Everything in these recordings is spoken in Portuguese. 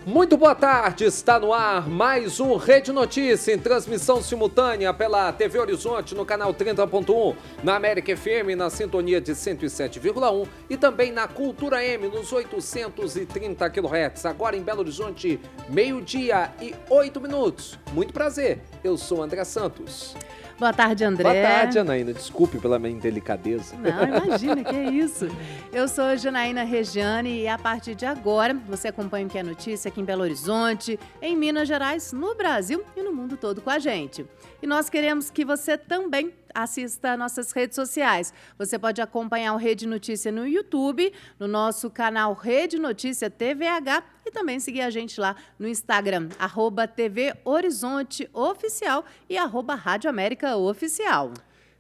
Muito boa tarde, está no ar mais um Rede Notícia em transmissão simultânea pela TV Horizonte no canal 30.1, na América FM na sintonia de 107,1 e também na Cultura M nos 830 kHz. Agora em Belo Horizonte, 12:08. Muito prazer, eu sou André Santos. Boa tarde, André. Boa tarde, Janaína. Desculpe pela minha indelicadeza. Não, imagina, que é isso. Eu sou Janaína Regiane e a partir de agora você acompanha o que é notícia aqui em Belo Horizonte, em Minas Gerais, no Brasil e no mundo todo com a gente. E nós queremos que você também assista às nossas redes sociais. Você pode acompanhar o Rede Notícia no YouTube, no nosso canal Rede Notícia TVH e também seguir a gente lá no Instagram, @TV Horizonte Oficial e @Rádio América Oficial.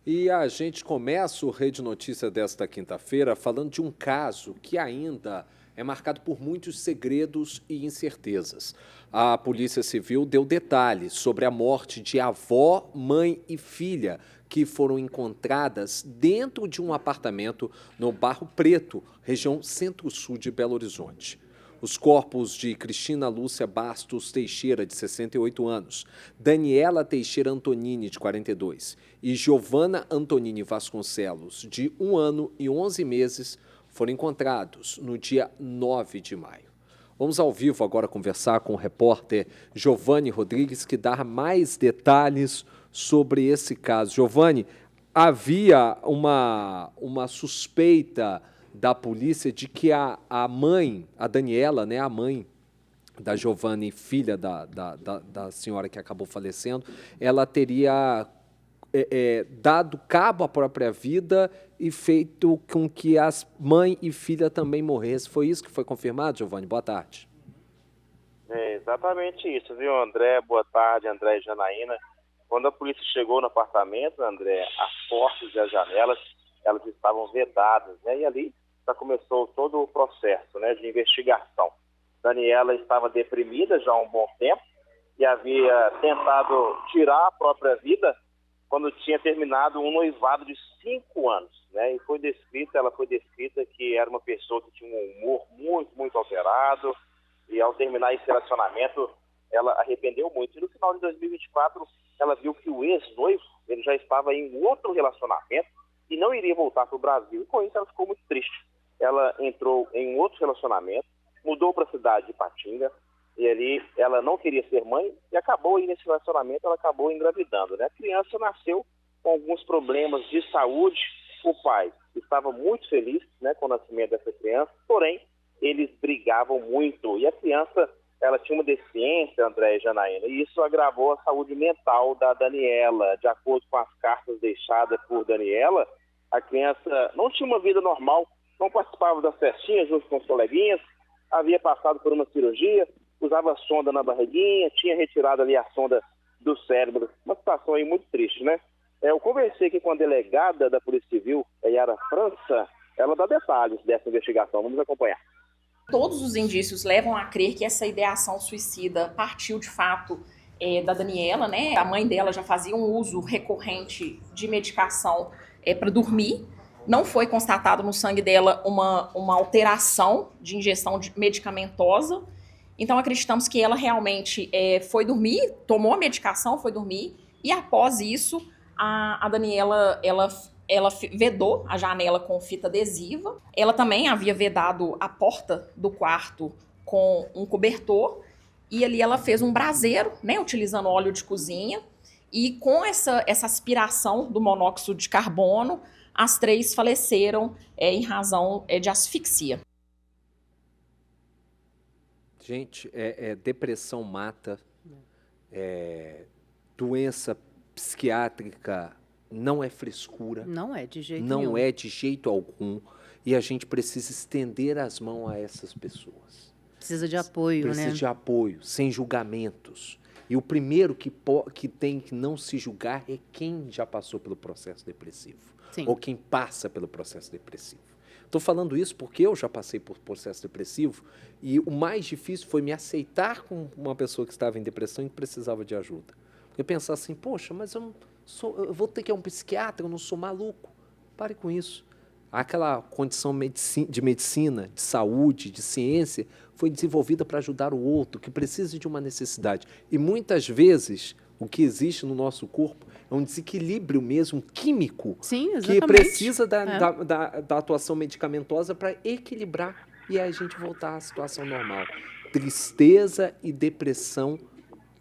E a gente começa o Rede Notícia desta quinta-feira falando de um caso que ainda é marcado por muitos segredos e incertezas. A Polícia Civil deu detalhes sobre a morte de avó, mãe e filha que foram encontradas dentro de um apartamento no Barro Preto, região centro-sul de Belo Horizonte. Os corpos de Cristina Lúcia Bastos Teixeira, de 68 anos, Daniela Teixeira Antonini, de 42, e Giovana Antonini Vasconcelos, de 1 ano e 11 meses, foram encontrados no dia 9 de maio. Vamos ao vivo agora conversar com o repórter Giovanni Rodrigues, que dá mais detalhes sobre esse caso. Giovanni, havia uma suspeita da polícia de que a mãe, a Daniela, né, a mãe da Giovana, filha da senhora que acabou falecendo, ela teria dado cabo à própria vida e feito com que as mãe e filha também morressem. Foi isso que foi confirmado, Giovanni? Boa tarde. É exatamente isso, viu, André? Boa tarde, André e Janaína. Quando a polícia chegou no apartamento, André, as portas e as janelas, elas estavam vedadas, né? E ali já começou todo o processo, né, de investigação. Daniela estava deprimida já há um bom tempo e havia tentado tirar a própria vida quando tinha terminado um noivado de 5 anos, né? E ela foi descrita que era uma pessoa que tinha um humor muito, muito alterado e ao terminar esse relacionamento, ela arrependeu muito. E no final de 2024, ela viu que o ex-noivo, ele já estava em outro relacionamento e não iria voltar para o Brasil. E com isso ela ficou muito triste. Ela entrou em um outro relacionamento, mudou para a cidade de Ipatinga, e ali ela não queria ser mãe, e acabou aí nesse relacionamento, ela acabou engravidando, né? A criança nasceu com alguns problemas de saúde. O pai estava muito feliz, né, com o nascimento dessa criança, porém, eles brigavam muito, e a criança, ela tinha uma deficiência, André e Janaína, e isso agravou a saúde mental da Daniela. De acordo com as cartas deixadas por Daniela, a criança não tinha uma vida normal, não participava das festinhas junto com os coleguinhas, havia passado por uma cirurgia, usava sonda na barriguinha, tinha retirado ali a sonda do cérebro. Uma situação aí muito triste, né? Eu conversei aqui com a delegada da Polícia Civil, a Yara França, ela dá detalhes dessa investigação. Vamos acompanhar. Todos os indícios levam a crer que essa ideação suicida partiu de fato da Daniela, né? A mãe dela já fazia um uso recorrente de medicação para dormir. Não foi constatado no sangue dela uma alteração de ingestão medicamentosa. Então, acreditamos que ela realmente foi dormir, tomou a medicação, foi dormir, e após isso, a Daniela, ela vedou a janela com fita adesiva. Ela também havia vedado a porta do quarto com um cobertor, e ali ela fez um braseiro, né, utilizando óleo de cozinha, e com essa aspiração do monóxido de carbono, as 3 faleceram em razão de asfixia. Gente, depressão mata, doença psiquiátrica não é frescura. Não é de jeito nenhum. Não é de jeito algum. E a gente precisa estender as mãos a essas pessoas. Precisa de apoio, né? Precisa de apoio, sem julgamentos. E o primeiro que tem que não se julgar é quem já passou pelo processo depressivo. Sim. Ou quem passa pelo processo depressivo. Estou falando isso porque eu já passei por processo depressivo e o mais difícil foi me aceitar como uma pessoa que estava em depressão e que precisava de ajuda. Porque pensar assim, poxa, mas eu vou ter que ir a um psiquiatra, eu não sou maluco. Pare com isso. aquela condição de medicina, de saúde, de ciência, foi desenvolvida para ajudar o outro, que precisa de uma necessidade. E muitas vezes, o que existe no nosso corpo é um desequilíbrio mesmo químico. Sim, que precisa da atuação medicamentosa para equilibrar e a gente voltar à situação normal. Tristeza e depressão.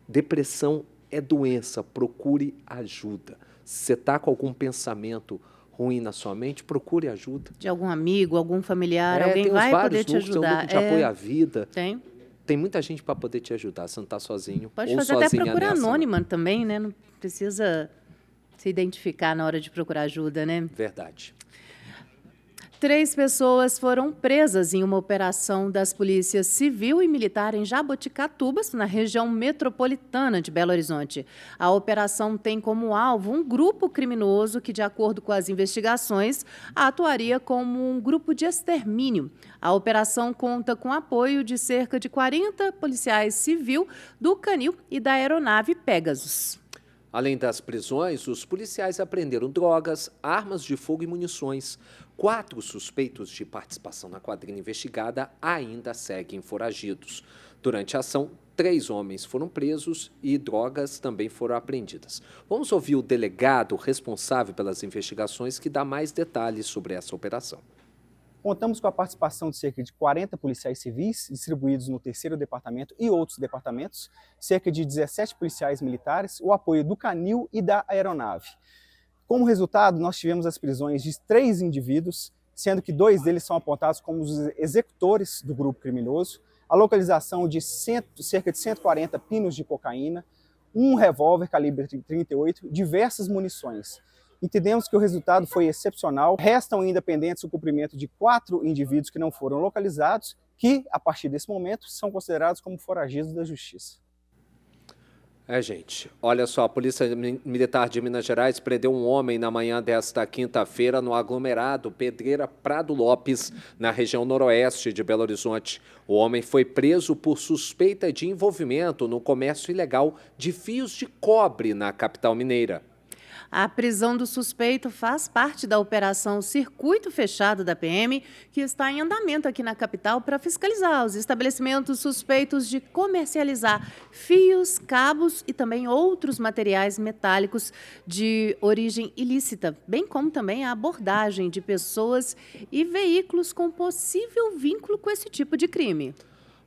Depressão é doença, procure ajuda. Se você está com algum pensamento ruim na sua mente, procure ajuda. De algum amigo, algum familiar, alguém vai poder te ajudar. Tem um grupo de apoio à vida. Tem. Tem muita gente para poder te ajudar, você não está sozinho. Pode ou fazer até sozinha procura nessa, anônima também, né? Não precisa se identificar na hora de procurar ajuda, né? Verdade. 3 pessoas foram presas em uma operação das polícias civil e militar em Jaboticatubas, na região metropolitana de Belo Horizonte. A operação tem como alvo um grupo criminoso que, de acordo com as investigações, atuaria como um grupo de extermínio. A operação conta com apoio de cerca de 40 policiais civil do Canil e da aeronave Pegasus. Além das prisões, os policiais apreenderam drogas, armas de fogo e munições. 4 suspeitos de participação na quadrilha investigada ainda seguem foragidos. Durante a ação, 3 homens foram presos e drogas também foram apreendidas. Vamos ouvir o delegado responsável pelas investigações que dá mais detalhes sobre essa operação. Contamos com a participação de cerca de 40 policiais civis, distribuídos no 3º departamento e outros departamentos, cerca de 17 policiais militares, o apoio do Canil e da aeronave. Como resultado, nós tivemos as prisões de 3 indivíduos, sendo que 2 deles são apontados como os executores do grupo criminoso, a localização de cerca de 140 pinos de cocaína, um revólver calibre 38, diversas munições. Entendemos que o resultado foi excepcional. Restam ainda pendentes o cumprimento de 4 indivíduos que não foram localizados, que, a partir desse momento, são considerados como foragidos da justiça. Gente, olha só, a Polícia Militar de Minas Gerais prendeu um homem na manhã desta quinta-feira no aglomerado Pedreira Prado Lopes, na região noroeste de Belo Horizonte. O homem foi preso por suspeita de envolvimento no comércio ilegal de fios de cobre na capital mineira. A prisão do suspeito faz parte da operação Circuito Fechado da PM, que está em andamento aqui na capital para fiscalizar os estabelecimentos suspeitos de comercializar fios, cabos e também outros materiais metálicos de origem ilícita, bem como também a abordagem de pessoas e veículos com possível vínculo com esse tipo de crime.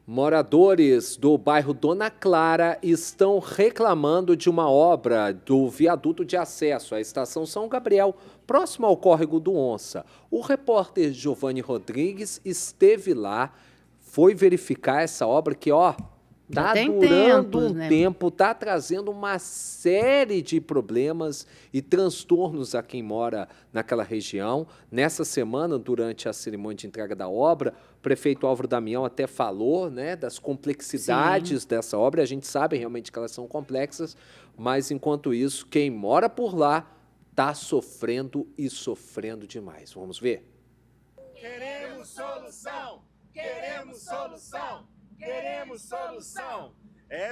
Moradores do bairro Dona Clara estão reclamando de uma obra do viaduto de acesso à estação São Gabriel, próximo ao córrego do Onça. O repórter Giovanni Rodrigues esteve lá, foi verificar essa obra que, está durando um tempo, está trazendo uma série de problemas e transtornos a quem mora naquela região. Nessa semana, durante a cerimônia de entrega da obra, o prefeito Álvaro Damião até falou, das complexidades dessa obra. A gente sabe realmente que elas são complexas, mas enquanto isso, quem mora por lá está sofrendo e sofrendo demais. Vamos ver? Queremos solução! Queremos solução! Queremos solução!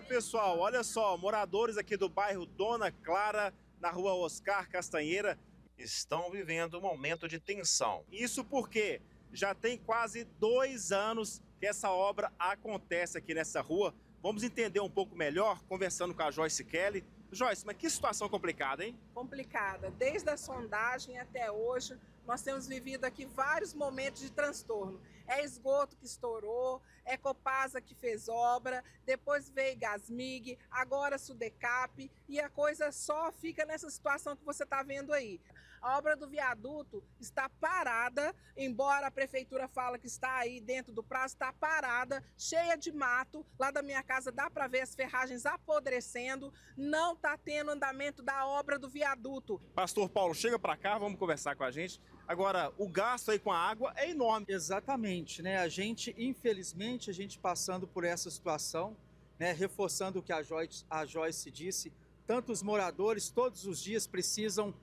Pessoal, olha só, moradores aqui do bairro Dona Clara, na rua Oscar Castanheira, estão vivendo um momento de tensão. Isso porque já tem quase 2 anos que essa obra acontece aqui nessa rua. Vamos entender um pouco melhor, conversando com a Joyce Kelly. Joyce, mas que situação complicada, hein? Complicada. Desde a sondagem até hoje, nós temos vivido aqui vários momentos de transtorno. É esgoto que estourou, é Copasa que fez obra, depois veio Gasmig, agora Sudecap, e a coisa só fica nessa situação que você está vendo aí. A obra do viaduto está parada, embora a prefeitura fala que está aí dentro do prazo, está parada, cheia de mato. Lá da minha casa dá para ver as ferragens apodrecendo, não está tendo andamento da obra do viaduto. Pastor Paulo, chega para cá, vamos conversar com a gente. Agora, o gasto aí com a água é enorme. Exatamente, A gente, infelizmente, passando por essa situação, reforçando o que a Joyce disse, tanto os moradores todos os dias precisam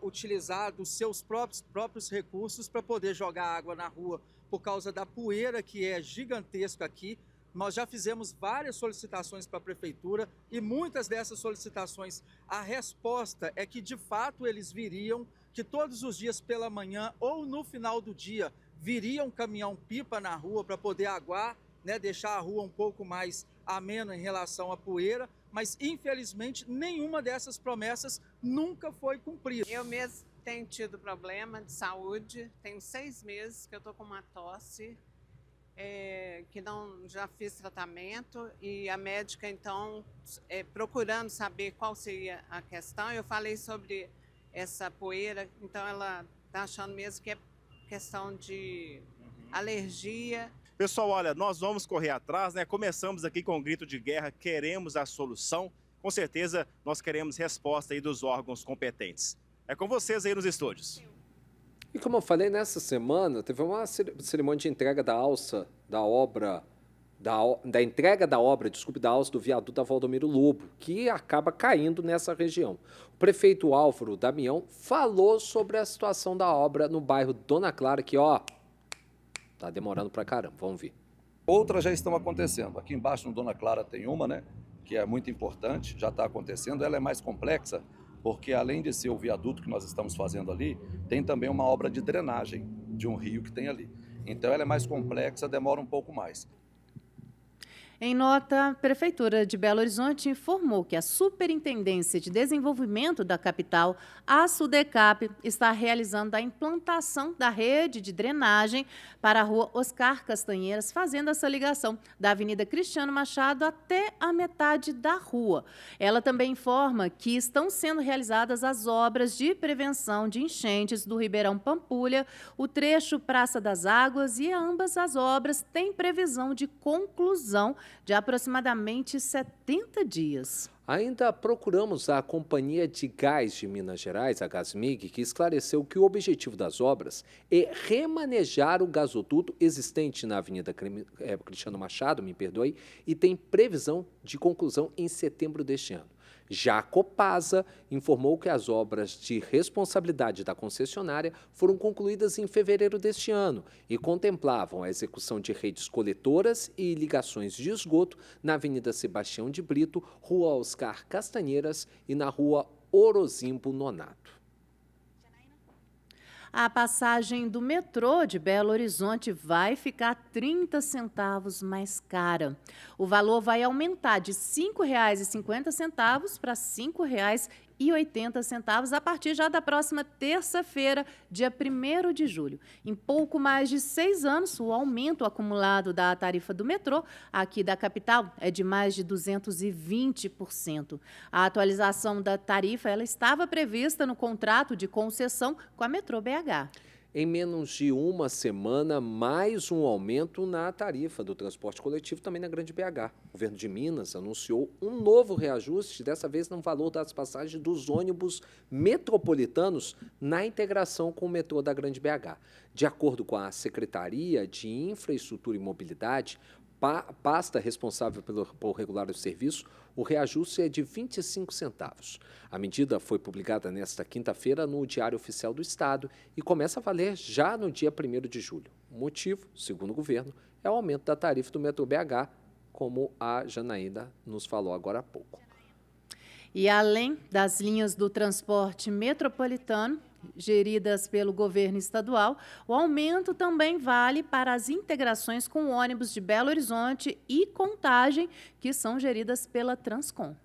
utilizar dos seus próprios recursos para poder jogar água na rua por causa da poeira que é gigantesca aqui. Nós já fizemos várias solicitações para a prefeitura e muitas dessas solicitações, a resposta é que de fato eles viriam que todos os dias pela manhã ou no final do dia viria um caminhão-pipa na rua para poder aguar, né, deixar a rua um pouco mais amena em relação à poeira, mas infelizmente nenhuma dessas promessas nunca foi cumprida. Eu mesmo tenho tido problema de saúde, tenho 6 meses que eu estou com uma tosse, que não já fiz tratamento, e a médica então procurando saber qual seria a questão, eu falei sobre essa poeira, então ela está achando mesmo que é questão de alergia. Pessoal, olha, nós vamos correr atrás, né? Começamos aqui com um grito de guerra, queremos a solução. Com certeza, nós queremos resposta aí dos órgãos competentes. É com vocês aí nos estúdios. E como eu falei, nessa semana teve uma cerimônia de entrega da alça da obra, da entrega da obra, desculpe, da alça do viaduto da Valdomiro Lobo, que acaba caindo nessa região. O prefeito Álvaro Damião falou sobre a situação da obra no bairro Dona Clara, que, ó, tá demorando pra caramba. Vamos ver. Outras já estão acontecendo. Aqui embaixo no Dona Clara tem uma, né, que é muito importante, já está acontecendo. Ela é mais complexa, porque além de ser o viaduto que nós estamos fazendo ali, tem também uma obra de drenagem de um rio que tem ali. Então ela é mais complexa, demora um pouco mais. Em nota, a Prefeitura de Belo Horizonte informou que a Superintendência de Desenvolvimento da capital, a SUDECAP, está realizando a implantação da rede de drenagem para a rua Oscar Castanheiras, fazendo essa ligação da Avenida Cristiano Machado até a metade da rua. Ela também informa que estão sendo realizadas as obras de prevenção de enchentes do Ribeirão Pampulha, o trecho Praça das Águas, e ambas as obras têm previsão de conclusão de aproximadamente 70 dias. Ainda procuramos a Companhia de Gás de Minas Gerais, a Gasmig, que esclareceu que o objetivo das obras é remanejar o gasoduto existente na Avenida Cristiano Machado, e tem previsão de conclusão em setembro deste ano. Já a Copasa informou que as obras de responsabilidade da concessionária foram concluídas em fevereiro deste ano e contemplavam a execução de redes coletoras e ligações de esgoto na Avenida Sebastião de Brito, Rua Oscar Castanheiras e na Rua Orozimbo Nonato. A passagem do metrô de Belo Horizonte vai ficar 30 centavos mais cara. O valor vai aumentar de R$ 5,50 para R$ 5,80 a partir já da próxima terça-feira, dia 1º de julho. Em pouco mais de 6 anos, o aumento acumulado da tarifa do metrô aqui da capital é de mais de 220%. A atualização da tarifa ela estava prevista no contrato de concessão com a Metrô BH. Em menos de uma semana, mais um aumento na tarifa do transporte coletivo também na Grande BH. O governo de Minas anunciou um novo reajuste, dessa vez no valor das passagens dos ônibus metropolitanos na integração com o metrô da Grande BH. De acordo com a Secretaria de Infraestrutura e Mobilidade, pasta responsável por regular o serviço, o reajuste é de 25 centavos. A medida foi publicada nesta quinta-feira no Diário Oficial do Estado e começa a valer já no dia 1º de julho. O motivo, segundo o governo, é o aumento da tarifa do metrô BH, como a Janaína nos falou agora há pouco. E além das linhas do transporte metropolitano, geridas pelo governo estadual, o aumento também vale para as integrações com ônibus de Belo Horizonte e Contagem, que são geridas pela Transcom.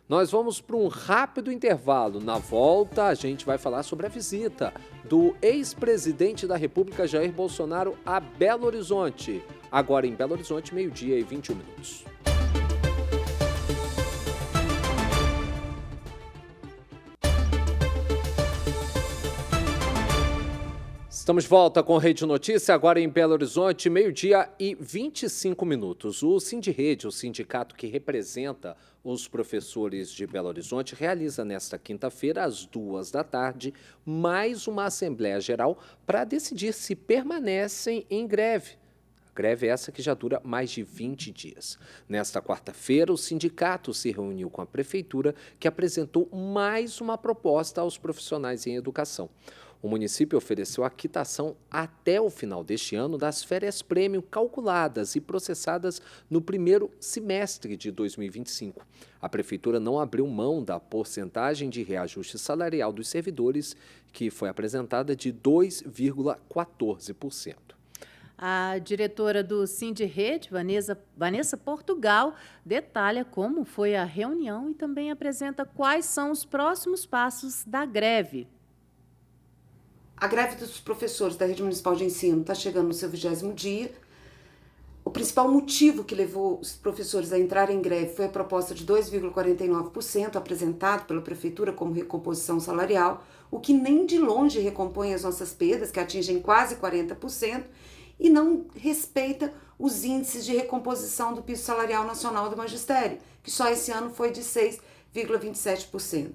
Nós vamos para um rápido intervalo. Na volta, a gente vai falar sobre a visita do ex-presidente da República, Jair Bolsonaro, a Belo Horizonte. Agora em Belo Horizonte, 12h21. Estamos de volta com Rede Notícia, agora em Belo Horizonte, 12h25. O Sindirrede, o sindicato que representa os professores de Belo Horizonte, realiza nesta quinta-feira, às 14h, mais uma Assembleia Geral para decidir se permanecem em greve. Greve essa que já dura mais de 20 dias. Nesta quarta-feira, o sindicato se reuniu com a prefeitura, que apresentou mais uma proposta aos profissionais em educação. O município ofereceu a quitação até o final deste ano das férias prêmio calculadas e processadas no primeiro semestre de 2025. A Prefeitura não abriu mão da porcentagem de reajuste salarial dos servidores, que foi apresentada de 2,14%. A diretora do Sindirrede, Vanessa Portugal, detalha como foi a reunião e também apresenta quais são os próximos passos da greve. A greve dos professores da Rede Municipal de Ensino está chegando no seu 20º dia. O principal motivo que levou os professores a entrarem em greve foi a proposta de 2,49% apresentado pela Prefeitura como recomposição salarial, o que nem de longe recompõe as nossas perdas, que atingem quase 40%, e não respeita os índices de recomposição do piso salarial nacional do magistério, que só esse ano foi de 6,27%.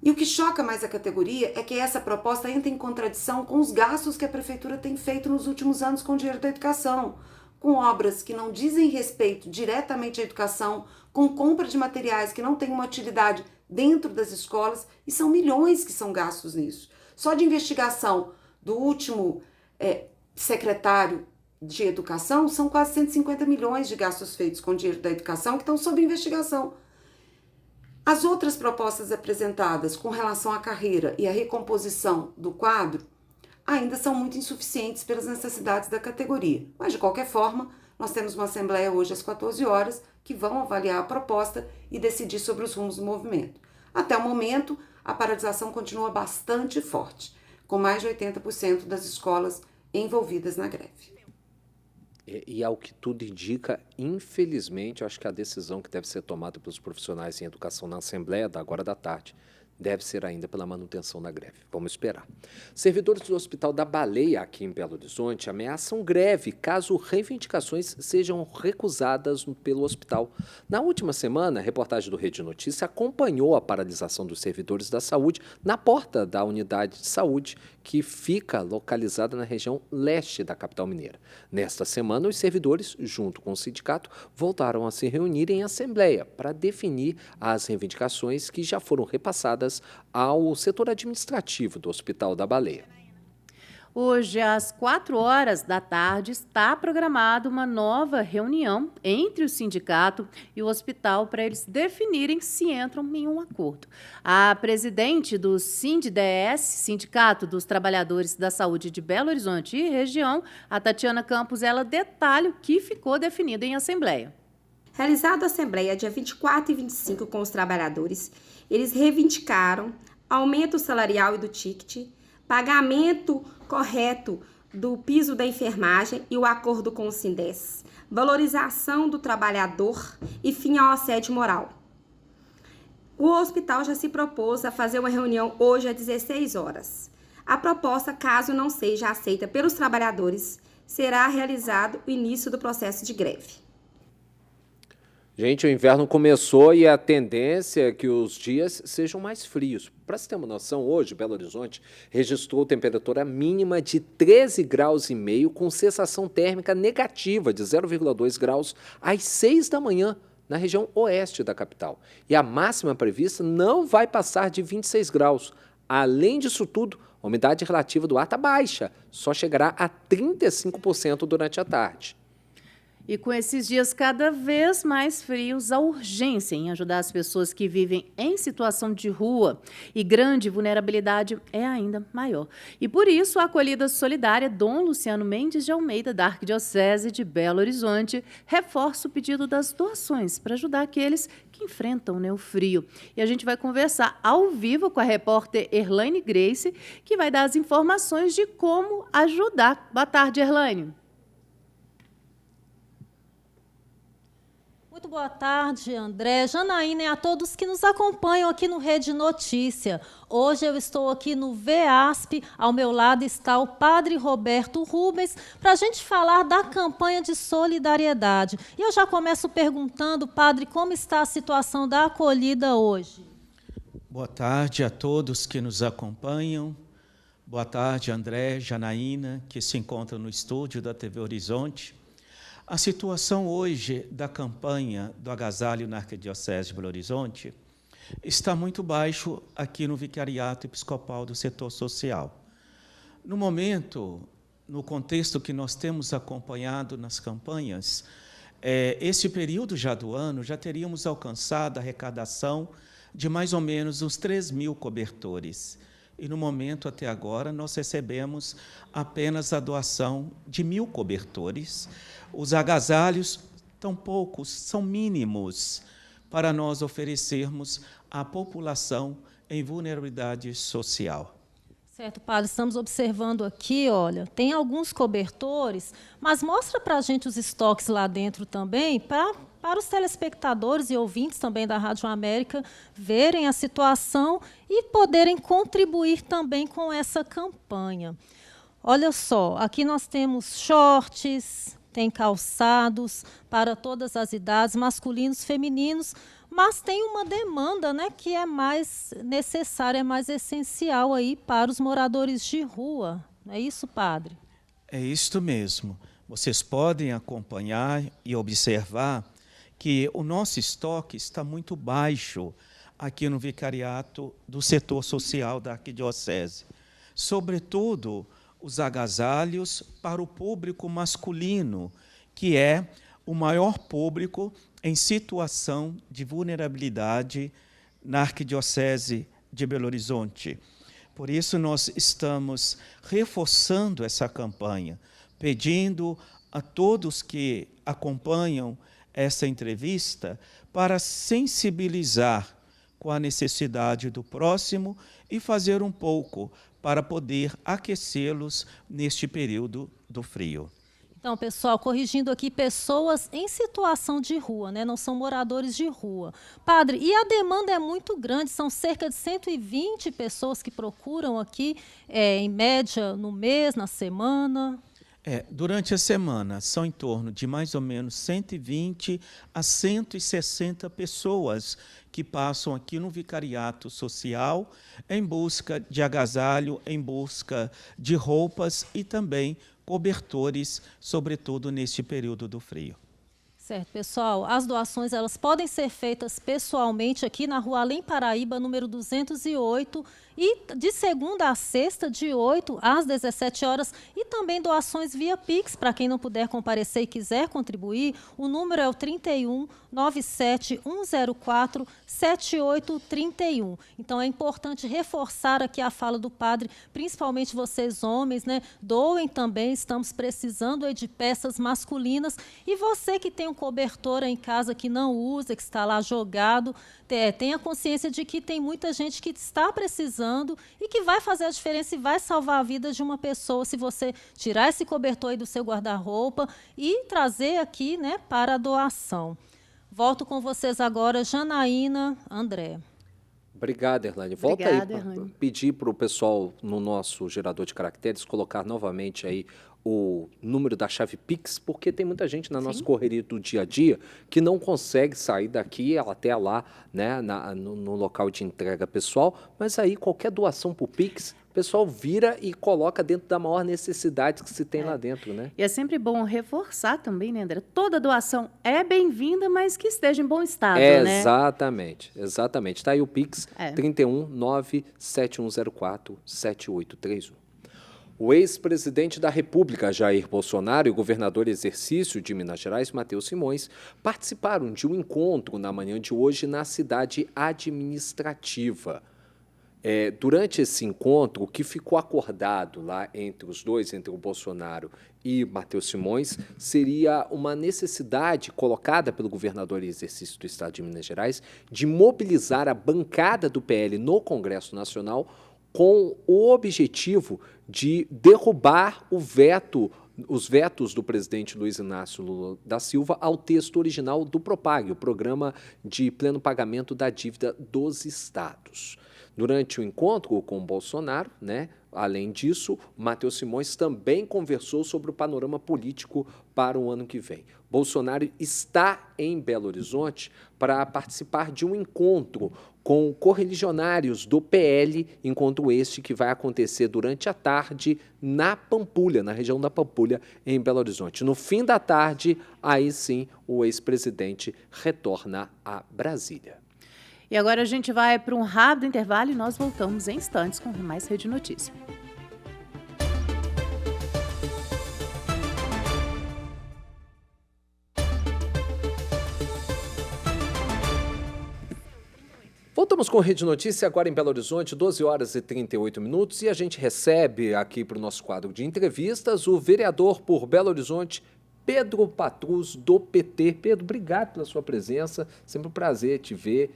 E o que choca mais a categoria é que essa proposta entra em contradição com os gastos que a Prefeitura tem feito nos últimos anos com o dinheiro da educação, com obras que não dizem respeito diretamente à educação, com compra de materiais que não têm uma utilidade dentro das escolas, e são milhões que são gastos nisso. Só de investigação do último secretário de Educação, são quase 150 milhões de gastos feitos com dinheiro da educação que estão sob investigação. As outras propostas apresentadas com relação à carreira e à recomposição do quadro ainda são muito insuficientes pelas necessidades da categoria. Mas, de qualquer forma, nós temos uma assembleia hoje às 14 horas que vão avaliar a proposta e decidir sobre os rumos do movimento. Até o momento, a paralisação continua bastante forte, com mais de 80% das escolas envolvidas na greve. E ao que tudo indica, infelizmente, eu acho que a decisão que deve ser tomada pelos profissionais em educação na Assembleia, agora da tarde, deve ser ainda pela manutenção da greve. Vamos esperar. Servidores do Hospital da Baleia, aqui em Belo Horizonte, ameaçam greve caso reivindicações sejam recusadas pelo hospital. Na última semana, a reportagem do Rede Notícia acompanhou a paralisação dos servidores da saúde na porta da unidade de saúde, que fica localizada na região leste da capital mineira. Nesta semana, os servidores, junto com o sindicato, voltaram a se reunir em assembleia para definir as reivindicações que já foram repassadas ao setor administrativo do Hospital da Baleia. Hoje, às 4 horas da tarde, está programada uma nova reunião entre o sindicato e o hospital para eles definirem se entram em um acordo. A presidente do SINDES, Sindicato dos Trabalhadores da Saúde de Belo Horizonte e região, a Tatiana Campos, ela detalha o que ficou definido em assembleia. Realizada a assembleia dia 24 e 25 com os trabalhadores, eles reivindicaram aumento salarial e do ticket, pagamento correto do piso da enfermagem e o acordo com o SINDES, valorização do trabalhador e fim ao assédio moral. O hospital já se propôs a fazer uma reunião hoje às 16 horas. A proposta, caso não seja aceita pelos trabalhadores, será realizado o início do processo de greve. Gente, o inverno começou e a tendência é que os dias sejam mais frios. Para você ter uma noção, hoje Belo Horizonte registrou temperatura mínima de 13,5 graus com sensação térmica negativa de 0,2 graus às 6 da manhã na região oeste da capital. E a máxima prevista não vai passar de 26 graus. Além disso tudo, a umidade relativa do ar está baixa, só chegará a 35% durante a tarde. E com esses dias cada vez mais frios, a urgência em ajudar as pessoas que vivem em situação de rua e grande vulnerabilidade é ainda maior. E por isso, a Acolhida Solidária Dom Luciano Mendes de Almeida, da Arquidiocese de Belo Horizonte, reforça o pedido das doações para ajudar aqueles que enfrentam o frio. E a gente vai conversar ao vivo com a repórter Erlaine Grace, que vai dar as informações de como ajudar. Boa tarde, Erlaine. Muito boa tarde, André, Janaína e a todos que nos acompanham aqui no Rede Notícia. Hoje eu estou aqui no VEASP, ao meu lado está o Padre Roberto Rubens, para a gente falar da campanha de solidariedade. E eu já começo perguntando, Padre, como está a situação da acolhida hoje? Boa tarde a todos que nos acompanham. Boa tarde, André, Janaína, que se encontram no estúdio da TV Horizonte. A situação hoje da campanha do agasalho na Arquidiocese de Belo Horizonte está muito baixo aqui no Vicariato Episcopal do Setor Social. No momento, no contexto que nós temos acompanhado nas campanhas, esse período já do ano, já teríamos alcançado a arrecadação de mais ou menos uns 3.000 cobertores. E, no momento, até agora, nós recebemos apenas a doação de 1.000 cobertores. Os agasalhos, tão poucos, são mínimos para nós oferecermos à população em vulnerabilidade social. Certo, padre, estamos observando aqui, olha, tem alguns cobertores, mas mostra para a gente os estoques lá dentro também, para os telespectadores e ouvintes também da Rádio América verem a situação e poderem contribuir também com essa campanha. Olha só, aqui nós temos shorts, tem calçados para todas as idades, masculinos, femininos, mas tem uma demanda, né, que é mais necessária, é mais essencial aí para os moradores de rua. Não é isso, padre? É isto mesmo. Vocês podem acompanhar e observar que o nosso estoque está muito baixo aqui no Vicariato do Setor Social da Arquidiocese. Sobretudo, os agasalhos para o público masculino, que é o maior público em situação de vulnerabilidade na Arquidiocese de Belo Horizonte. Por isso, nós estamos reforçando essa campanha, pedindo a todos que acompanham essa entrevista para sensibilizar com a necessidade do próximo e fazer um pouco para poder aquecê-los neste período do frio. Então, pessoal, corrigindo aqui, pessoas em situação de rua, né? Não são moradores de rua. Padre, e a demanda é muito grande, são cerca de 120 pessoas que procuram aqui, em média, no mês, na semana. Durante a semana, são em torno de mais ou menos 120 a 160 pessoas que passam aqui no Vicariato Social em busca de agasalho, em busca de roupas e também cobertores, sobretudo neste período do frio. Certo, pessoal, as doações elas podem ser feitas pessoalmente aqui na Rua Além Paraíba, número 208, e de segunda a sexta, de 8 às 17 horas, e também doações via Pix, para quem não puder comparecer e quiser contribuir, o número é o 31 97 104 7831. Então, é importante reforçar aqui a fala do padre, principalmente vocês homens, né? Doem também, estamos precisando aí de peças masculinas, e você que tem um cobertor em casa que não usa, que está lá jogado, tenha consciência de que tem muita gente que está precisando e que vai fazer a diferença e vai salvar a vida de uma pessoa se você tirar esse cobertor aí do seu guarda-roupa e trazer aqui, né, para a doação. Volto com vocês agora, Janaína, André. Obrigado, Erlane. Volta aí para pedir para o pessoal no nosso gerador de caracteres colocar novamente aí o número da chave Pix, porque tem muita gente na nossa correria do dia a dia que não consegue sair daqui até lá, né, no local de entrega pessoal, mas aí qualquer doação por Pix, o pessoal vira e coloca dentro da maior necessidade que se tem lá dentro, né? E é sempre bom reforçar também, né, André? Toda doação é bem-vinda, mas que esteja em bom estado, né? Exatamente, exatamente. Está aí o Pix, 31 97104 7831. O ex-presidente da República, Jair Bolsonaro, e o governador em exercício de Minas Gerais, Matheus Simões, participaram de um encontro na manhã de hoje na cidade administrativa. Durante esse encontro, o que ficou acordado lá entre os dois, entre o Bolsonaro e Matheus Simões, seria uma necessidade colocada pelo governador em exercício do Estado de Minas Gerais de mobilizar a bancada do PL no Congresso Nacional com o objetivo de derrubar os vetos do presidente Luiz Inácio Lula da Silva ao texto original do PROPAG, o Programa de Pleno Pagamento da Dívida dos Estados. Durante o encontro com o Bolsonaro, né, além disso, Matheus Simões também conversou sobre o panorama político para o ano que vem. Bolsonaro está em Belo Horizonte para participar de um encontro com correligionários do PL, encontro este que vai acontecer durante a tarde na Pampulha, na região da Pampulha, em Belo Horizonte. No fim da tarde, aí sim, o ex-presidente retorna a Brasília. E agora a gente vai para um rápido intervalo e nós voltamos em instantes com mais Rede Notícia. Voltamos com Rede Notícia agora em Belo Horizonte, 12 horas e 38 minutos, e a gente recebe aqui para o nosso quadro de entrevistas o vereador por Belo Horizonte, Pedro Patrus, do PT. Pedro, obrigado pela sua presença, sempre um prazer te ver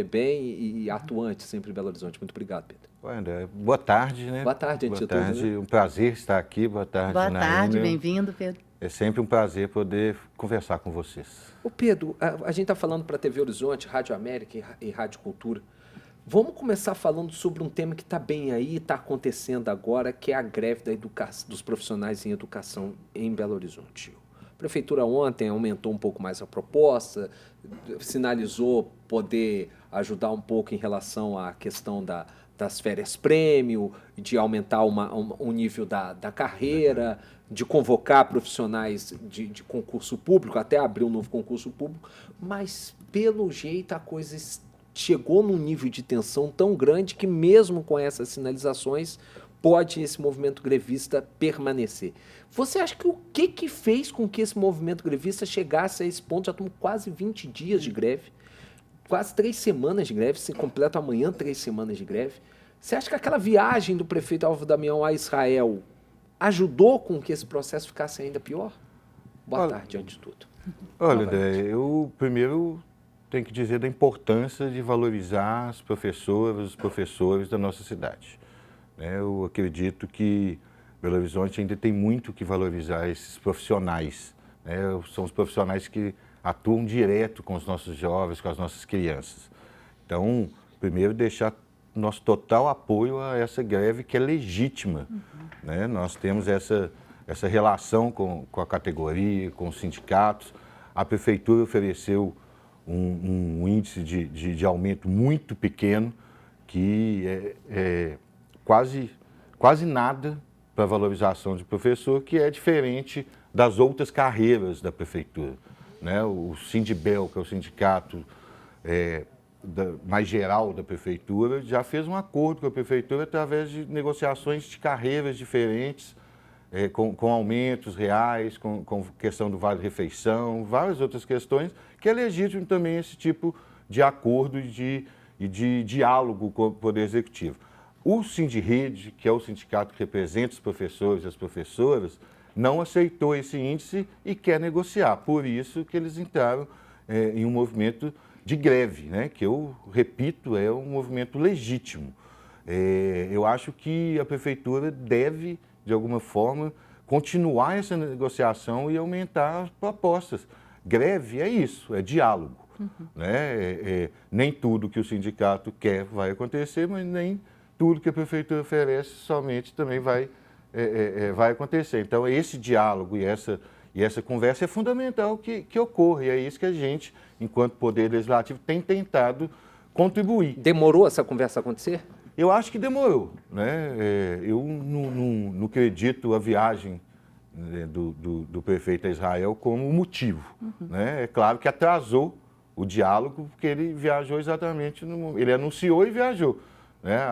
bem e atuante sempre em Belo Horizonte. Muito obrigado, Pedro. André, boa tarde, né? Boa tarde, boa Antitudo, tarde. né? Um prazer estar aqui. Boa tarde, Boa tarde, Janaína. bem-vindo, Pedro. É sempre um prazer poder conversar com vocês. Ô Pedro, a gente está falando para a TV Horizonte, Rádio América e Rádio Cultura. Vamos começar falando sobre um tema que está bem aí, está acontecendo agora, que é a greve dos profissionais em educação em Belo Horizonte. A Prefeitura ontem aumentou um pouco mais a proposta, sinalizou poder ajudar um pouco em relação à questão das férias prêmio, de aumentar o nível da carreira, de convocar profissionais de concurso público, até abrir um novo concurso público, mas pelo jeito a coisa chegou num nível de tensão tão grande que mesmo com essas sinalizações pode esse movimento grevista permanecer. Você acha que o que fez com que esse movimento grevista chegasse a esse ponto? Já estamos quase 20 dias de greve, quase 3 semanas de greve, se completa amanhã 3 semanas de greve. Você acha que aquela viagem do prefeito Álvaro Damião a Israel ajudou com que esse processo ficasse ainda pior? Boa tarde, antes de tudo. Olha, André, eu primeiro tenho que dizer da importância de valorizar as professoras, os professores da nossa cidade. Eu acredito que Belo Horizonte ainda tem muito que valorizar esses profissionais. São os profissionais que atuam direto com os nossos jovens, com as nossas crianças. Então, primeiro, deixar nosso total apoio a essa greve que é legítima. Nós temos essa relação com a categoria, com os sindicatos. A Prefeitura ofereceu um índice de aumento muito pequeno, que é quase nada para a valorização de professor, que é diferente das outras carreiras da Prefeitura. O Sindibel, que é o sindicato mais geral da Prefeitura, já fez um acordo com a Prefeitura através de negociações de carreiras diferentes, com aumentos reais, com questão do vale-refeição, várias outras questões, que é legítimo também esse tipo de acordo e de diálogo com o Poder Executivo. O Sindirrede, que é o sindicato que representa os professores e as professoras, não aceitou esse índice e quer negociar. Por isso que eles entraram em um movimento de greve, que eu repito, é um movimento legítimo. Eu acho que a Prefeitura deve, de alguma forma, continuar essa negociação e aumentar as propostas. Greve é isso, é diálogo. Nem tudo que o sindicato quer vai acontecer, mas nem tudo que a Prefeitura oferece somente também vai acontecer. Então, esse diálogo e essa conversa é fundamental que ocorra, e é isso que a gente, enquanto Poder Legislativo, tem tentado contribuir. Demorou essa conversa acontecer? Eu acho que demorou. Eu não acredito a viagem do prefeito a Israel como motivo. É claro que atrasou o diálogo, porque ele viajou exatamente, ele anunciou e viajou.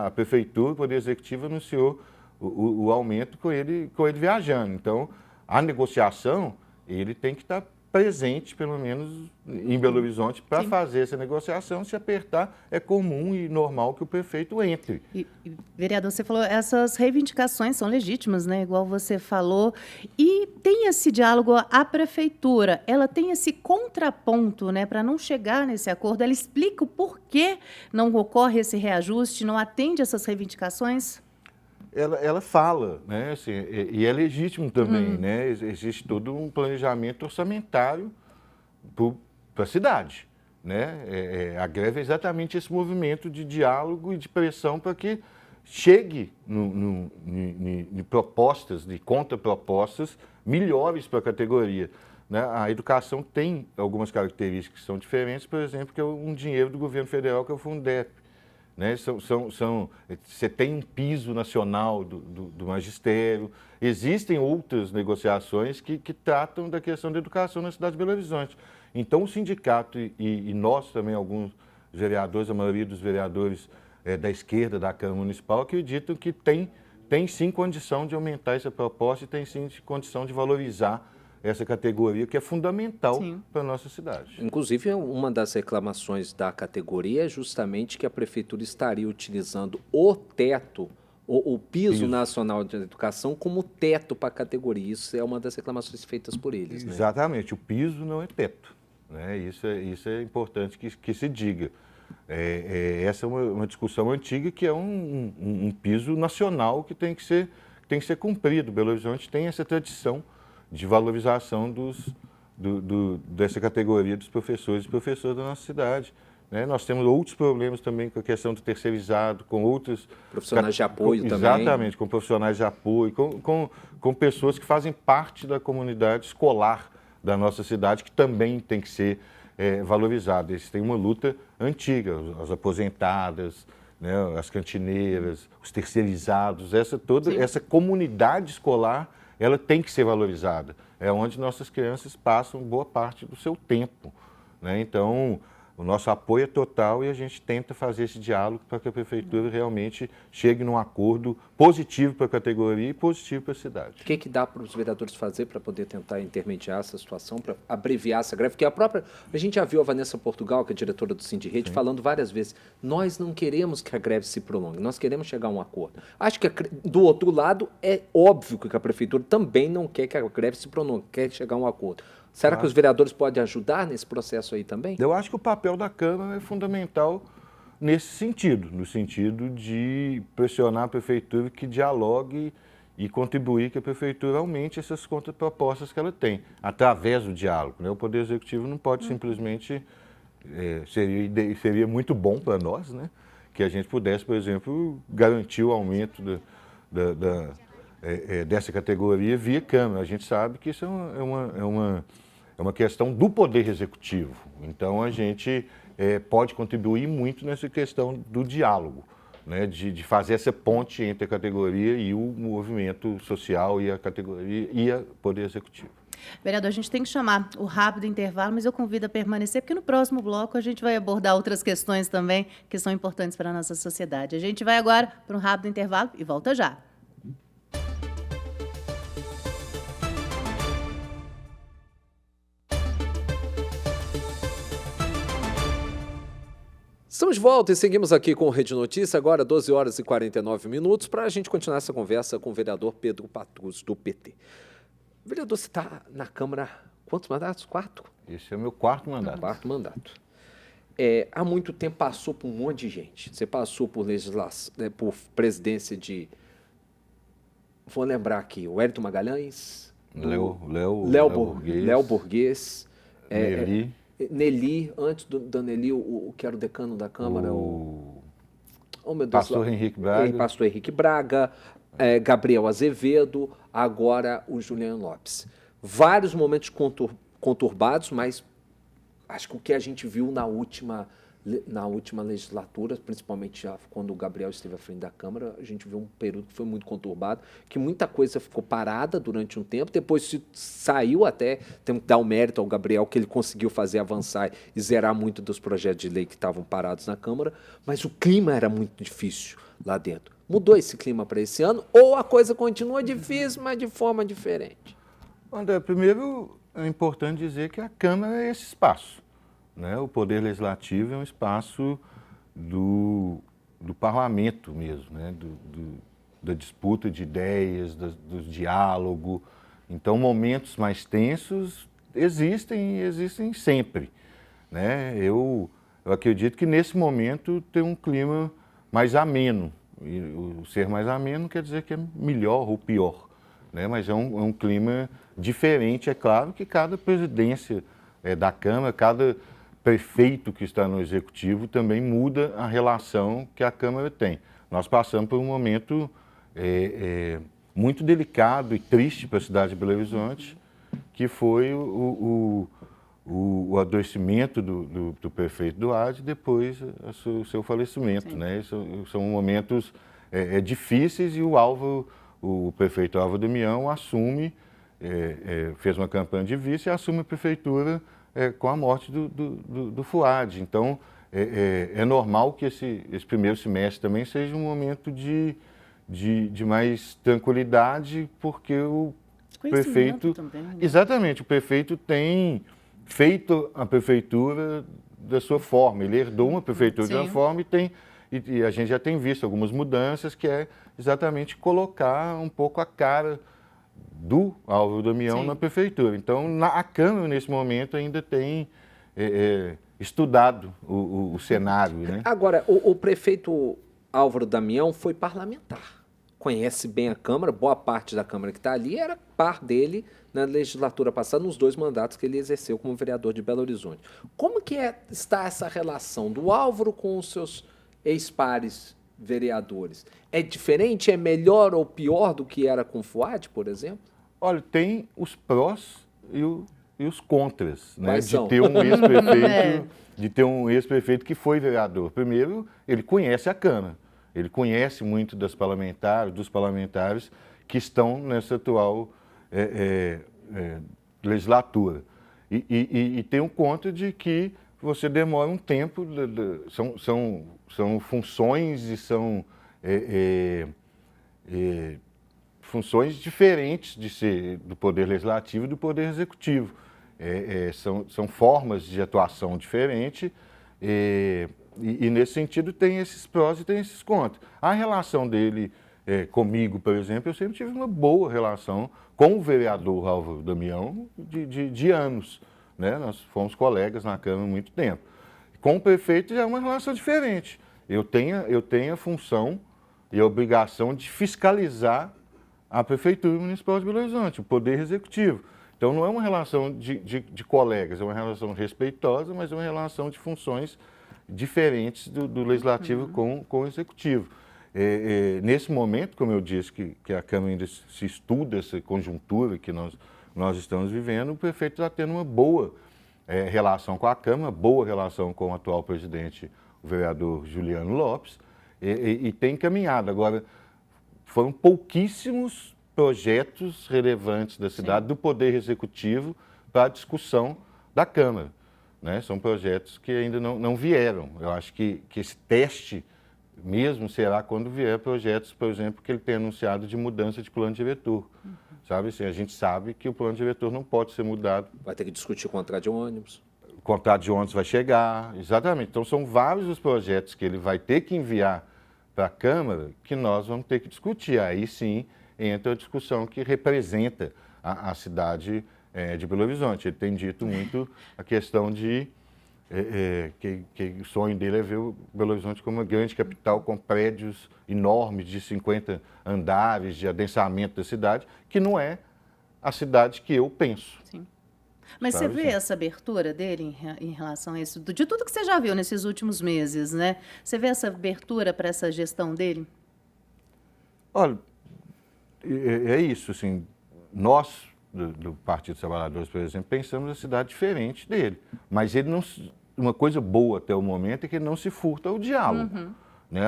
A Prefeitura, o Poder Executivo, anunciou o aumento com ele viajando. Então, a negociação, ele tem que estar presente, pelo menos, em Belo Horizonte, para fazer essa negociação. Se apertar, é comum e normal que o prefeito entre. Vereador, você falou, essas reivindicações são legítimas, igual você falou, e tem esse diálogo, a Prefeitura, ela tem esse contraponto, para não chegar nesse acordo, ela explica o porquê não ocorre esse reajuste, não atende essas reivindicações? Ela fala, assim, e é legítimo também, existe todo um planejamento orçamentário para a cidade. A greve é exatamente esse movimento de diálogo e de pressão para que chegue em propostas, de contrapropostas melhores para a categoria. A educação tem algumas características que são diferentes, por exemplo, que é um dinheiro do governo federal, que é o Fundep. Você tem um piso nacional do magistério, existem outras negociações que tratam da questão da educação na cidade de Belo Horizonte. Então, o sindicato e nós também, alguns vereadores, a maioria dos vereadores da esquerda da Câmara Municipal acreditam que tem sim condição de aumentar essa proposta e tem sim condição de valorizar essa categoria que é fundamental para a nossa cidade. Inclusive, uma das reclamações da categoria é justamente que a prefeitura estaria utilizando o teto, o piso nacional de educação como teto para a categoria. Isso é uma das reclamações feitas por eles. Exatamente, o piso não é teto. Né? Isso é importante que se diga. Essa é uma discussão antiga que é um piso nacional que tem que ser cumprido. Belo Horizonte tem essa tradição de valorização dessa categoria dos professores e professoras da nossa cidade. Né? Nós temos outros problemas também com a questão do terceirizado, com outros... Profissionais de apoio também. Exatamente, com profissionais de apoio, com pessoas que fazem parte da comunidade escolar da nossa cidade, que também tem que ser valorizado. Eles têm uma luta antiga, as aposentadas, né, as cantineiras, os terceirizados, essa comunidade escolar, ela tem que ser valorizada. É onde nossas crianças passam boa parte do seu tempo. Né? Então, o nosso apoio é total e a gente tenta fazer esse diálogo para que a prefeitura realmente chegue num acordo positivo para a categoria e positivo para a cidade. O que dá para os vereadores fazer para poder tentar intermediar essa situação, para abreviar essa greve? Porque a gente já viu a Vanessa Portugal, que é diretora do Sindirrede, falando várias vezes, nós não queremos que a greve se prolongue, nós queremos chegar a um acordo. Acho que do outro lado é óbvio que a prefeitura também não quer que a greve se prolongue, quer chegar a um acordo. Será que os vereadores podem ajudar nesse processo aí também? Eu acho que o papel da Câmara é fundamental nesse sentido, no sentido de pressionar a prefeitura que dialogue e contribuir que a prefeitura aumente essas contrapropostas que ela tem, através do diálogo. Né? O Poder Executivo não pode simplesmente... seria muito bom para nós, né? Que a gente pudesse, por exemplo, garantir o aumento dessa categoria via Câmara. A gente sabe que isso é uma questão do Poder Executivo. Então, a gente pode contribuir muito nessa questão do diálogo, né? De fazer essa ponte entre a categoria e o movimento social e a categoria e o Poder Executivo. Vereador, a gente tem que chamar o rápido intervalo, mas eu convido a permanecer, porque no próximo bloco a gente vai abordar outras questões também que são importantes para a nossa sociedade. A gente vai agora para um rápido intervalo e volta já. Estamos de volta e seguimos aqui com o Rede Notícia, agora 12 horas e 49 minutos, para a gente continuar essa conversa com o vereador Pedro Patrus, do PT. Vereador, você está na Câmara, quantos mandatos? 4? Esse é o meu quarto mandato. Quarto mandato. Há muito tempo passou por um monte de gente. Você passou por legislação, por presidência de... Vou lembrar aqui, o Wellington Magalhães, Léo Borges, Nelly, antes da Nelly, o que era o decano da Câmara, oh, meu Deus, Pastor Henrique Braga. Pastor Henrique Braga, Gabriel Azevedo, agora o Juliano Lopes. Vários momentos conturbados, mas acho que o que a gente viu na última legislatura, principalmente já quando o Gabriel esteve à frente da Câmara, a gente viu um período que foi muito conturbado, que muita coisa ficou parada durante um tempo, depois saiu até, temos que dar o mérito ao Gabriel, que ele conseguiu fazer avançar e zerar muito dos projetos de lei que estavam parados na Câmara, mas o clima era muito difícil lá dentro. Mudou esse clima para esse ano ou a coisa continua difícil, mas de forma diferente? André, primeiro é importante dizer que a Câmara é esse espaço. Né? O Poder Legislativo é um espaço do parlamento mesmo, né? Da disputa de ideias, do diálogo. Então, momentos mais tensos existem sempre. Né? Eu acredito que nesse momento tem um clima mais ameno. E o ser mais ameno não quer dizer que é melhor ou pior, né? Mas é um clima diferente. É claro que cada presidência da Câmara, cada prefeito que está no Executivo também muda a relação que a Câmara tem. Nós passamos por um momento muito delicado e triste para a cidade de Belo Horizonte, que foi o adoecimento do prefeito Duarte e depois o seu falecimento. Né? São momentos difíceis e o prefeito Álvaro Damião assume, fez uma campanha de vice e assume a prefeitura com a morte do Fuad. Então, é normal que esse primeiro semestre também seja um momento de mais tranquilidade, porque o prefeito... Também, né? Exatamente, o prefeito tem feito a prefeitura da sua forma, ele herdou uma prefeitura de uma forma e a gente já tem visto algumas mudanças, que é exatamente colocar um pouco a cara do Álvaro Damião na prefeitura. Então, a Câmara, nesse momento, ainda tem estudado o cenário, né? Agora, o prefeito Álvaro Damião foi parlamentar, conhece bem a Câmara, boa parte da Câmara que está ali era par dele na legislatura passada, nos 2 mandatos que ele exerceu como vereador de Belo Horizonte. Como que está essa relação do Álvaro com os seus ex-pares vereadores? É diferente, é melhor ou pior do que era com o Fuad, por exemplo? Olha, tem os prós e os contras, né? Quais são? De ter um ex-prefeito, de ter um ex-prefeito que foi vereador. Primeiro, ele conhece a Câmara, ele conhece muito dos parlamentares que estão nessa atual legislatura. E tem um contra de que você demora um tempo, são funções e são funções diferentes de ser do Poder Legislativo e do Poder Executivo. São formas de atuação diferentes e nesse sentido tem esses prós e tem esses contras. A relação dele comigo, por exemplo, eu sempre tive uma boa relação com o vereador Álvaro Damião de anos, né? Nós fomos colegas na Câmara há muito tempo. Com o prefeito já é uma relação diferente. Eu tenho a função e a obrigação de fiscalizar a Prefeitura Municipal de Belo Horizonte, o Poder Executivo. Então não é uma relação de colegas, é uma relação respeitosa, mas é uma relação de funções diferentes do Legislativo com o Executivo. Nesse momento, como eu disse, que a Câmara ainda se estuda essa conjuntura que nós estamos vivendo, o prefeito está tendo uma boa relação com a Câmara, boa relação com o atual presidente, o vereador Juliano Lopes, e tem caminhado. Agora, foram pouquíssimos projetos relevantes da cidade, do Poder Executivo, para a discussão da Câmara, né? São projetos que ainda não vieram. Eu acho que esse teste mesmo será quando vier projetos, por exemplo, que ele tem anunciado de mudança de plano diretor. Sabe, assim, a gente sabe que o plano diretor não pode ser mudado. Vai ter que discutir o contrato de ônibus. O contrato de ônibus vai chegar, exatamente. Então, são vários os projetos que ele vai ter que enviar para a Câmara que nós vamos ter que discutir. Aí sim entra a discussão que representa a cidade de Belo Horizonte. Ele tem dito muito a questão de que o sonho dele é ver o Belo Horizonte como uma grande capital com prédios enormes de 50 andares, de adensamento da cidade, que não é a cidade que eu penso. Sim. Mas você vê essa abertura dele em relação a isso, de tudo que você já viu nesses últimos meses, né? Você vê essa abertura para essa gestão dele? Olha, é isso, assim, nós do Partido dos Trabalhadores, por exemplo, pensamos a cidade diferente dele, mas ele não, uma coisa boa até o momento é que ele não se furta ao diálogo, né?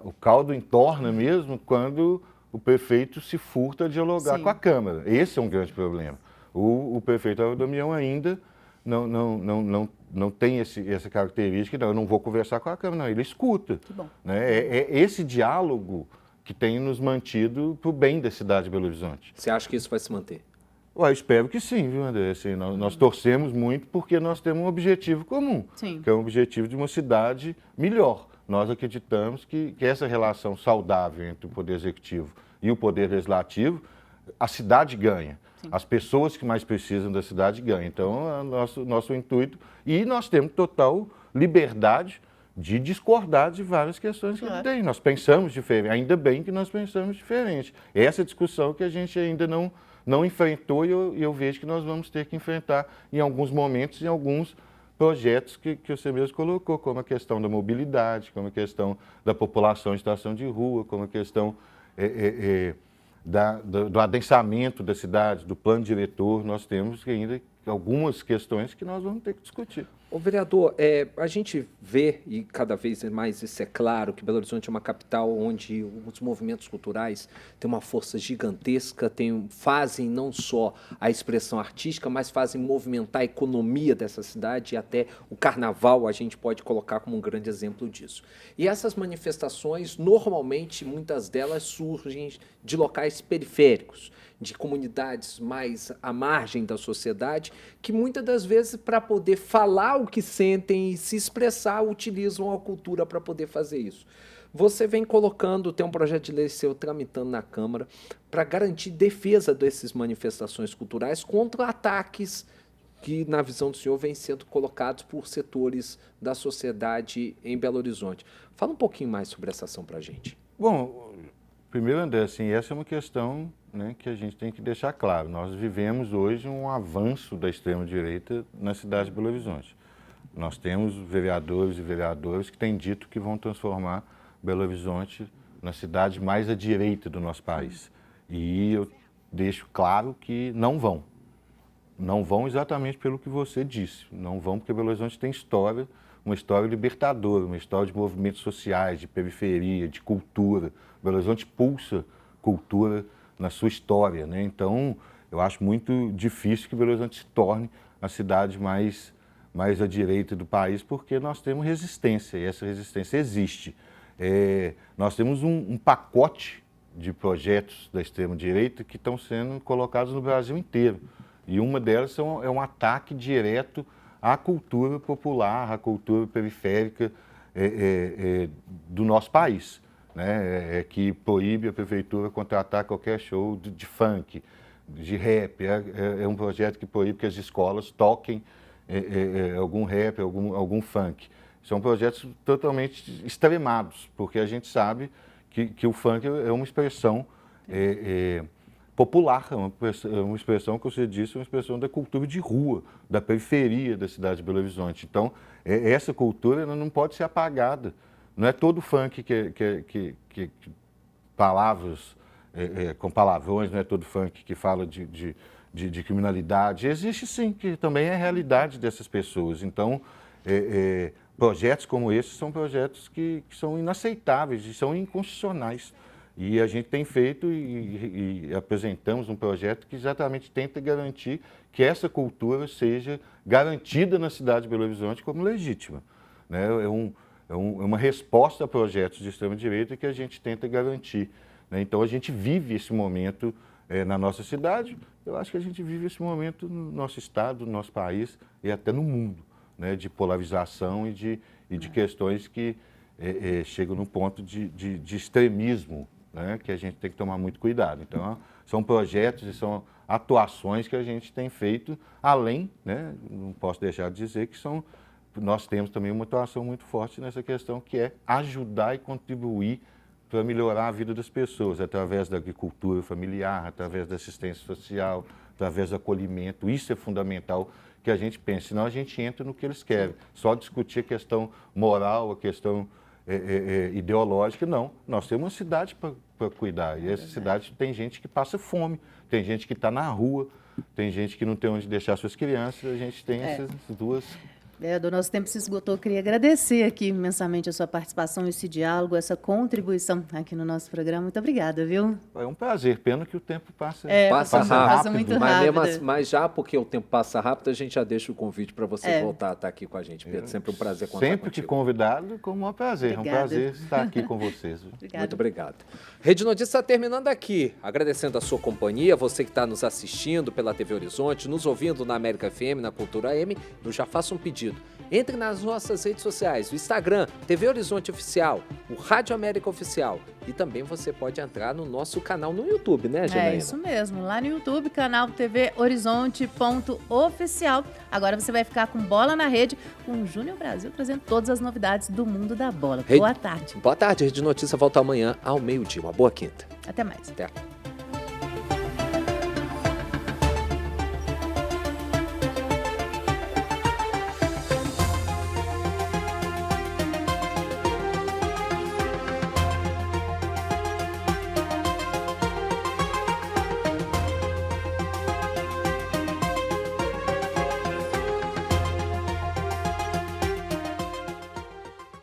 O caldo entorna mesmo quando o prefeito se furta a dialogar com a Câmara. Esse é um grande problema. O prefeito Álvaro Damião ainda não tem essa característica, eu não vou conversar com a Câmara, não, ele escuta. Né? É esse diálogo que tem nos mantido para o bem da cidade de Belo Horizonte. Você acha que isso vai se manter? Eu espero que sim, viu, André? Assim, nós torcemos muito porque nós temos um objetivo comum, que é um objetivo de uma cidade melhor. Nós acreditamos que essa relação saudável entre o Poder Executivo e o Poder Legislativo, a cidade ganha. As pessoas que mais precisam da cidade ganham. Então, é nosso intuito. E nós temos total liberdade de discordar de várias questões que ele tem. Nós pensamos diferente, ainda bem que nós pensamos diferente. Essa discussão que a gente ainda não enfrentou e eu vejo que nós vamos ter que enfrentar em alguns momentos, em alguns projetos que você mesmo colocou, como a questão da mobilidade, como a questão da população em situação de rua, como a questão do adensamento da cidade, do plano diretor. Nós temos que ainda algumas questões que nós vamos ter que discutir. Ô, vereador, a gente vê, e cada vez mais isso é claro, que Belo Horizonte é uma capital onde os movimentos culturais têm uma força gigantesca, fazem não só a expressão artística, mas fazem movimentar a economia dessa cidade, e até o carnaval a gente pode colocar como um grande exemplo disso. E essas manifestações, normalmente, muitas delas surgem de locais periféricos, de comunidades mais à margem da sociedade, que muitas das vezes, para poder falar o que sentem e se expressar, utilizam a cultura para poder fazer isso. Você vem colocando, tem um projeto de lei seu tramitando na Câmara para garantir defesa dessas manifestações culturais contra ataques que, na visão do senhor, vêm sendo colocados por setores da sociedade em Belo Horizonte. Fala um pouquinho mais sobre essa ação para a gente. Bom, primeiro, André, assim, essa é uma questão, né, que a gente tem que deixar claro. Nós vivemos hoje um avanço da extrema-direita na cidade de Belo Horizonte. Nós temos vereadores e vereadoras que têm dito que vão transformar Belo Horizonte na cidade mais à direita do nosso país. E eu deixo claro que não vão. Não vão exatamente pelo que você disse. Não vão porque Belo Horizonte tem história, uma história libertadora, uma história de movimentos sociais, de periferia, de cultura. Belo Horizonte pulsa cultura na sua história, né? Então, eu acho muito difícil que Belo Horizonte se torne a cidade mais à direita do país, porque nós temos resistência, e essa resistência existe. Nós temos um pacote de projetos da extrema-direita que estão sendo colocados no Brasil inteiro. E uma delas é um ataque direto à cultura popular, à cultura periférica do nosso país, né? Que proíbe a prefeitura contratar qualquer show de funk, de rap. É um projeto que proíbe que as escolas toquem algum rap, algum funk. São projetos totalmente extremados, porque a gente sabe que o funk é uma expressão popular, é uma expressão, que você disse, uma expressão da cultura de rua, da periferia da cidade de Belo Horizonte. Então, essa cultura ela não pode ser apagada. Não é todo funk que palavras, com palavrões, não é todo funk que fala de criminalidade. Existe sim, que também é a realidade dessas pessoas. Então, projetos como esses são projetos que são inaceitáveis e são inconstitucionais. E a gente tem feito e apresentamos um projeto que exatamente tenta garantir que essa cultura seja garantida na cidade de Belo Horizonte como legítima, né? É uma resposta a projetos de extrema-direita que a gente tenta garantir, né? Então, a gente vive esse momento na nossa cidade, eu acho que a gente vive esse momento no nosso estado, no nosso país e até no mundo, né? De polarização e de questões que chegam no ponto de extremismo, né? Que a gente tem que tomar muito cuidado. Então, são projetos e são atuações que a gente tem feito, além, né? Não posso deixar de dizer que nós temos também uma atuação muito forte nessa questão, que é ajudar e contribuir para melhorar a vida das pessoas, através da agricultura familiar, através da assistência social, através do acolhimento. Isso é fundamental que a gente pense, senão a gente entra no que eles querem. Só discutir a questão moral, a questão ideológica, não. Nós temos uma cidade para cuidar, e essa cidade tem gente que passa fome, tem gente que está na rua, tem gente que não tem onde deixar suas crianças, a gente tem essas duas... Do nosso tempo se esgotou, eu queria agradecer aqui imensamente a sua participação, esse diálogo, essa contribuição aqui no nosso programa. Muito obrigada, viu? É um prazer, pena que o tempo passa rápido. Passa muito rápido. Mas já porque o tempo passa rápido, a gente já deixa o convite para você voltar a estar aqui com a gente, Pedro. Sempre um prazer contar Sempre contigo. que convidado, como um prazer. Obrigada. É um prazer estar aqui com vocês. Obrigada. Muito obrigado. Rede Notícias está terminando aqui. Agradecendo a sua companhia, você que está nos assistindo pela TV Horizonte, nos ouvindo na América FM, na Cultura AM, eu já faço um pedido. Entre nas nossas redes sociais, o Instagram, TV Horizonte Oficial, o Rádio América Oficial. E também você pode entrar no nosso canal no YouTube, né, Janaína? É isso mesmo, lá no YouTube, canal TV Horizonte.oficial. Agora você vai ficar com Bola na Rede, com o Júnior Brasil, trazendo todas as novidades do mundo da bola. Boa tarde. Boa tarde, Rede Notícia volta amanhã ao meio-dia. Uma boa quinta. Até mais. Até.